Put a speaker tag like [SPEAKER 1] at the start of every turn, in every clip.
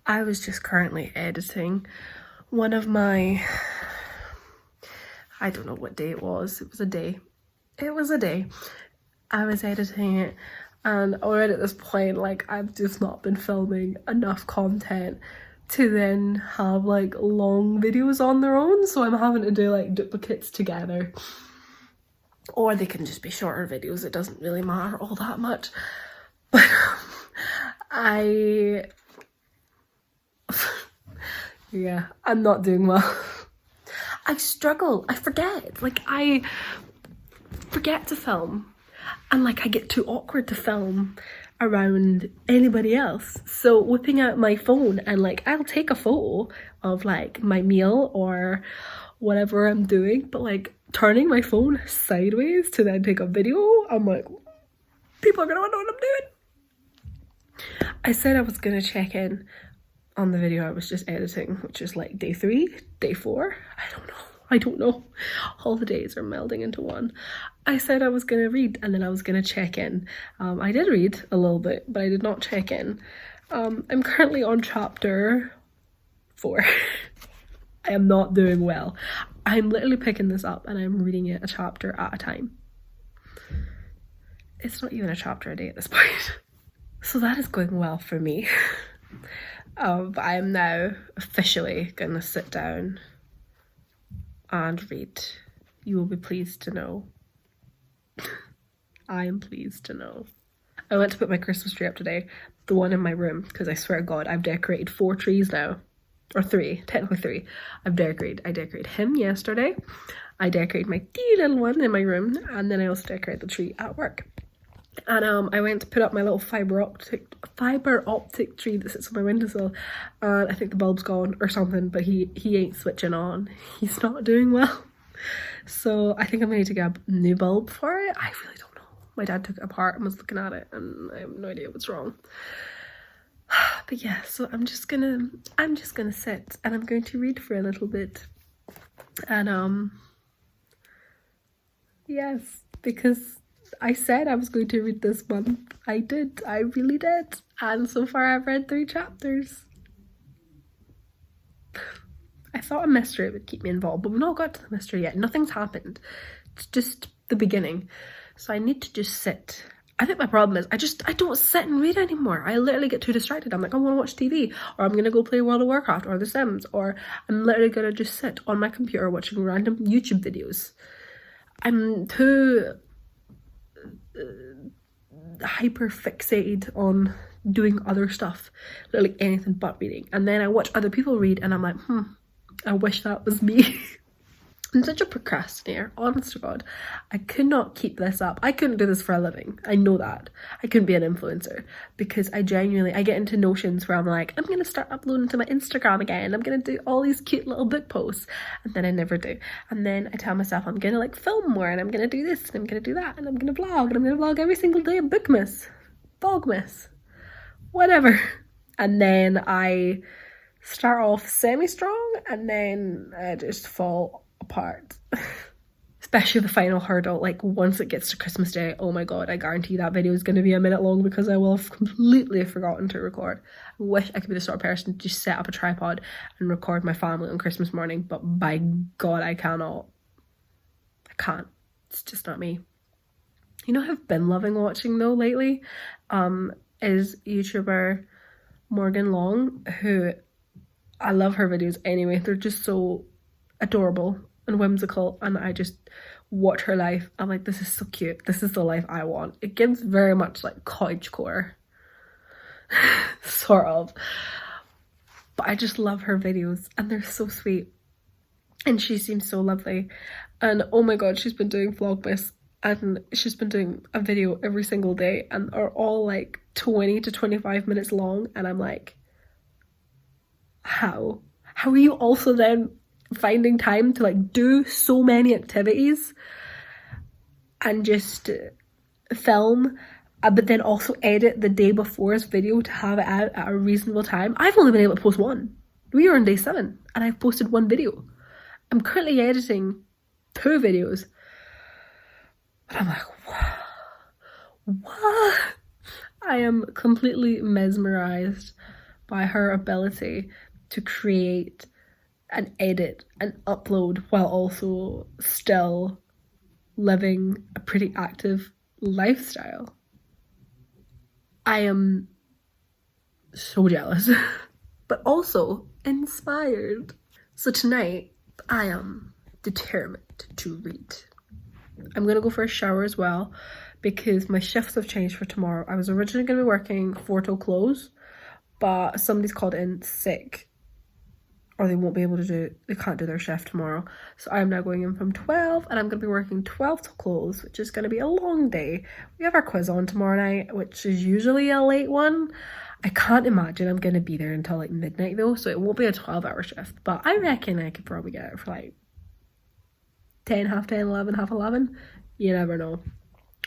[SPEAKER 1] I was just currently editing one of my, I don't know what day it was. It was a day. I was editing it, and already at this point, like, I've just not been filming enough content to then have like long videos on their own, so I'm having to do like duplicates together, or they can just be shorter videos. It doesn't really matter all that much. But yeah, I'm not doing well. I struggle. I forget. Like, I forget to film, and like I get too awkward to film around anybody else. So whipping out my phone and like I'll take a photo of like my meal or whatever I'm doing, but like turning my phone sideways to then take a video, I'm like, people are gonna know what I'm doing. I said I was gonna check in on the video I was just editing, which is like day 3, day 4, I don't know. All the days are melding into one. I said I was going to read and then I was going to check in. I did read a little bit, but I did not check in. I'm currently on chapter 4. I am not doing well. I'm literally picking this up and I'm reading it a chapter at a time. It's not even a chapter a day at this point. So that is going well for me. But I am now officially going to sit down and read. You will be pleased to know. I am pleased to know. I went to put my Christmas tree up today, the one in my room, because I swear to God, I've decorated 4 trees now. Or 3, technically 3. I decorated him yesterday. I decorated my teeny little one in my room, and then I also decorated the tree at work. And I went to put up my little fiber optic tree that sits on my windowsill, and I think the bulb's gone or something, but he ain't switching on. He's not doing well. So I think I'm going to get a new bulb for it. I really don't know. My dad took it apart and was looking at it, and I have no idea what's wrong. But yeah, so I'm just gonna sit and I'm going to read for a little bit. And yes, because I said I was going to read this month. I did. I really did. And so far I've read 3 chapters. I thought a mystery would keep me involved, but we've not got to the mystery yet. Nothing's happened. It's just the beginning. So I need to just sit. I think my problem is I don't sit and read anymore. I literally get too distracted. I'm like, I want to watch TV, or I'm going to go play World of Warcraft or The Sims, or I'm literally going to just sit on my computer watching random YouTube videos. I'm too hyper fixated on doing other stuff, literally anything but reading. And then I watch other people read and I'm like, I wish that was me. I'm such a procrastinator, honest to God. I could not keep this up. I couldn't do this for a living. I know that. I couldn't be an influencer because I get into notions where I'm like, I'm going to start uploading to my Instagram again. I'm going to do all these cute little book posts. And then I never do. And then I tell myself I'm going to like film more and I'm going to do this and I'm going to do that and I'm going to vlog and I'm going to vlog every single day of Vlogmas, whatever. And then I start off semi-strong and then I just fall apart. Especially the final hurdle, like once it gets to Christmas Day, oh my God, I guarantee that video is going to be a minute long because I will have completely forgotten to record. I wish I could be the sort of person to just set up a tripod and record my family on Christmas morning, but by God, I cannot. I can't. It's just not me. You know who I've been loving watching though lately? Is YouTuber Morgan Long, who I love her videos anyway. They're just so adorable and whimsical, and I just watch her life. I'm like, this is so cute. This is the life I want. It gives very much like cottagecore, sort of. But I just love her videos, and they're so sweet. And she seems so lovely. And oh my God, she's been doing Vlogmas, and she's been doing a video every single day, and are all like 20 to 25 minutes long. And I'm like, how are you also then finding time to like do so many activities and just film, but then also edit the day before's video to have it out at a reasonable time? I've only been able to post 1. We are on day 7 and I've posted 1 video. I'm currently editing 2 videos, but I'm like, what? I am completely mesmerized by her ability to create and edit and upload while also still living a pretty active lifestyle. I am so jealous, but also inspired. So tonight, I am determined to read. I'm gonna go for a shower as well because my shifts have changed for tomorrow. I was originally gonna be working 4 till close, but somebody's called in sick, or they won't be able to they can't do their shift tomorrow. So I'm now going in from 12, and I'm gonna be working 12 till close, which is gonna be a long day. We have our quiz on tomorrow night, which is usually a late one. I can't imagine I'm gonna be there until like midnight though, so it won't be a 12-hour shift, but I reckon I could probably get it for like 10, half 10, 11, half 11. You never know.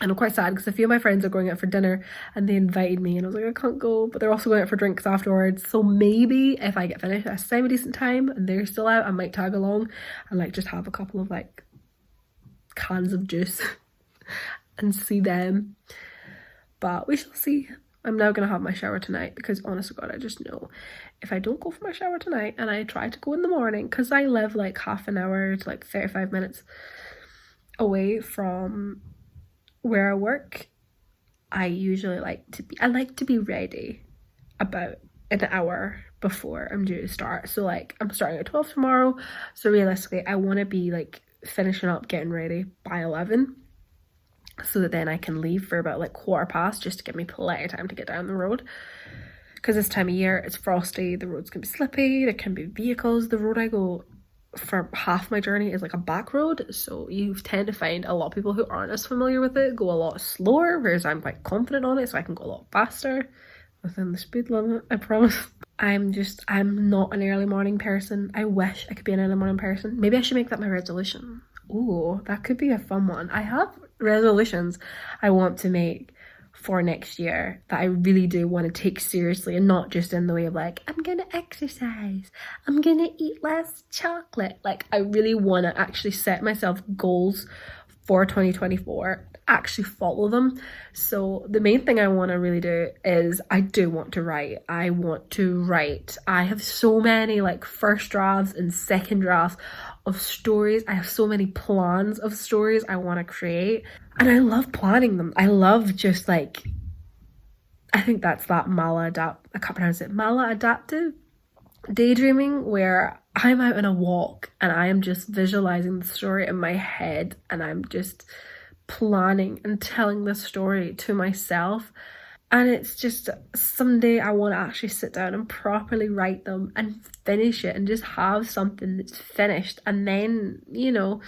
[SPEAKER 1] And I'm quite sad because a few of my friends are going out for dinner and they invited me, and I was like, I can't go, but they're also going out for drinks afterwards. So maybe if I get finished at a semi-decent time and they're still out, I might tag along and like just have a couple of like cans of juice and see them. But we shall see. I'm now going to have my shower tonight because honest to God, I just know if I don't go for my shower tonight and I try to go in the morning, because I live like half an hour to like 35 minutes away from where I work, I usually like to be ready about an hour before I'm due to start. So like I'm starting at 12 tomorrow, so realistically I want to be like finishing up getting ready by 11, so that then I can leave for about like 1:15, just to give me plenty of time to get down the road, because this time of year it's frosty, the roads can be slippy, there can be vehicles. The road I go for half my journey is like a back road, so you tend to find a lot of people who aren't as familiar with it go a lot slower, whereas I'm quite confident on it, so I can go a lot faster within the speed limit, I promise. I'm not an early morning person. I wish I could be an early morning person. Maybe I should make that my resolution. Ooh, that could be a fun one. I have resolutions I want to make for next year that I really do want to take seriously, and not just in the way of like, I'm gonna exercise, I'm gonna eat less chocolate. Like, I really want to actually set myself goals for 2024, actually follow them. So the main thing I want to really do is I do want to write. I want to write. I have so many like first drafts and second drafts of stories. I have so many plans of stories I want to create, and I love planning them. I love just like, I think that's that maladaptive daydreaming, where I'm out on a walk and I am just visualizing the story in my head, and I'm just planning and telling the story to myself. And it's just, someday I want to actually sit down and properly write them and finish it and just have something that's finished, and then, you know,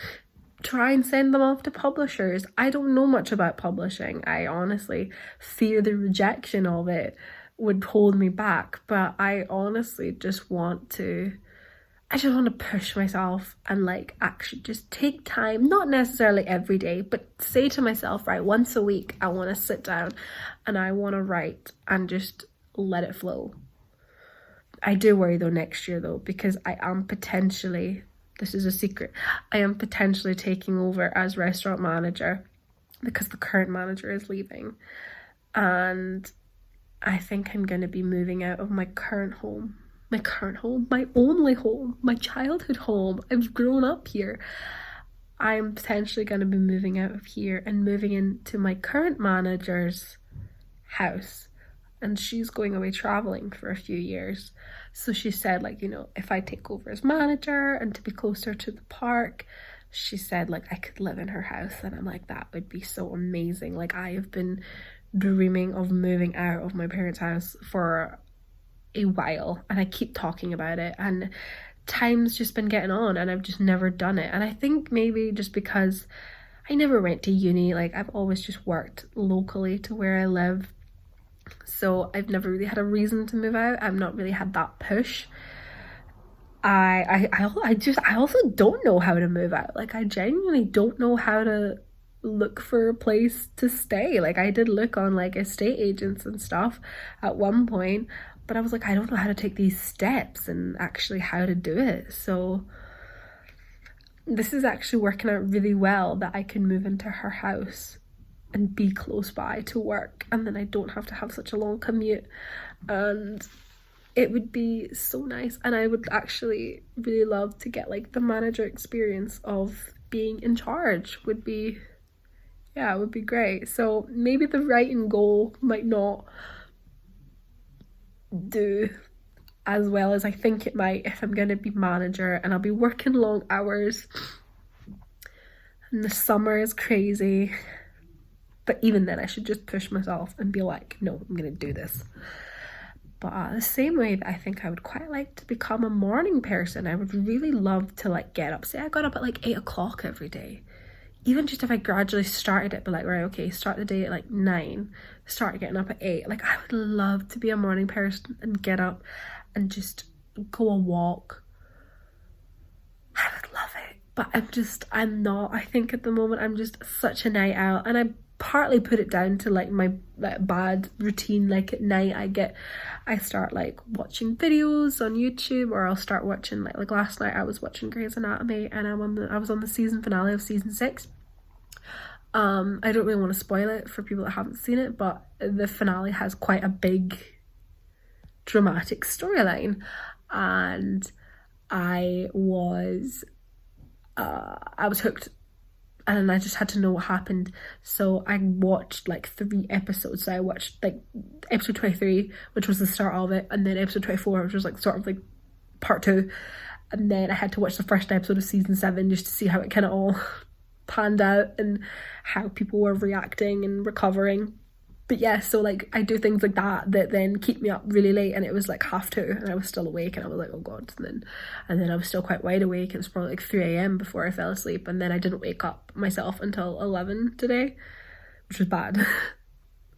[SPEAKER 1] try and send them off to publishers. I don't know much about publishing. I honestly fear the rejection of it would hold me back, but I honestly just want to push myself and like actually just take time, not necessarily every day, but say to myself, right, once a week I want to sit down and I want to write and just let it flow. I do worry though next year though, because I am potentially, this is a secret, I am potentially taking over as restaurant manager because the current manager is leaving, and I think I'm going to be moving out of my current home, my only home, my childhood home. I've grown up here. I'm potentially going to be moving out of here and moving into my current manager's house, and she's going away traveling for a few years. So she said, like, you know, if I take over as manager and to be closer to the park, she said like I could live in her house, and I'm like, that would be so amazing. Like, I have been dreaming of moving out of my parents' house for a while, and I keep talking about it, and time's just been getting on and I've just never done it. And I think maybe just because I never went to uni, like I've always just worked locally to where I live, so I've never really had a reason to move out. I've not really had that push. I also don't know how to move out. Like, I genuinely don't know how to look for a place to stay. Like, I did look on like estate agents and stuff at one point, but I was like, I don't know how to take these steps and actually how to do it. So this is actually working out really well, that I can move into her house and be close by to work, and then I don't have to have such a long commute. And it would be so nice, and I would actually really love to get like the manager experience of being in charge. Would be, yeah, it would be great. So maybe the writing goal might not do as well as I think it might if I'm going to be manager, and I'll be working long hours and the summer is crazy. But even then I should just push myself and be like, no, I'm going to do this. But the same way that I think I would quite like to become a morning person, I would really love to like get up. Say I got up at like 8 o'clock every day. Even just if I gradually started it, but like, right, okay, start the day at like 9, start getting up at 8. Like, I would love to be a morning person and get up and just go a walk. I would love it. But I'm not. I think at the moment I'm just such a night owl, and I partly put it down to like my bad routine. Like at night I start like watching videos on YouTube, or I'll start watching like last night I was watching Grey's Anatomy, and I was on the season finale of season 6. I don't really want to spoil it for people that haven't seen it, but the finale has quite a big dramatic storyline, and I was hooked, and I just had to know what happened. So I watched like 3 episodes. So I watched like episode 23, which was the start of it, and then episode 24, which was like sort of like part 2, and then I had to watch the first episode of season 7 just to see how it kind of all panned out and how people were reacting and recovering. But yeah, so like I do things like that then keep me up really late, and it was like 2:30 and I was still awake, and I was like, oh god. And then I was still quite wide awake. It was probably like 3 a.m. before I fell asleep, and then I didn't wake up myself until 11 today, which was bad.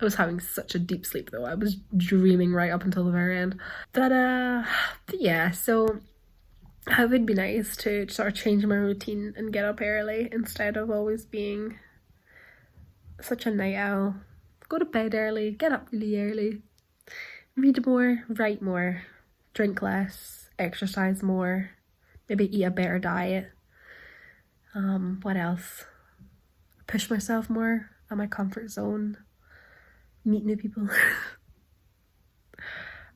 [SPEAKER 1] I was having such a deep sleep though. I was dreaming right up until the very end. But yeah, so it would be nice to sort of change my routine and get up early instead of always being such a night owl. Go to bed early, get up really early, read more, write more, drink less, exercise more, maybe eat a better diet. What else? Push myself more out my comfort zone, meet new people.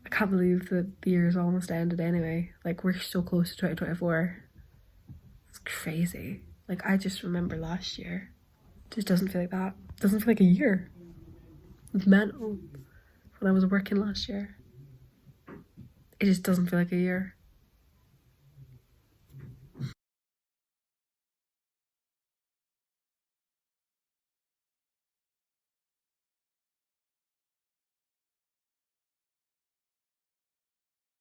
[SPEAKER 1] I can't believe that the year's almost ended anyway. Like, we're so close to 2024. It's crazy. Like, I just remember last year. It just doesn't feel like that. It doesn't feel like a year. It's mental. When I was working last year, it just doesn't feel like a year.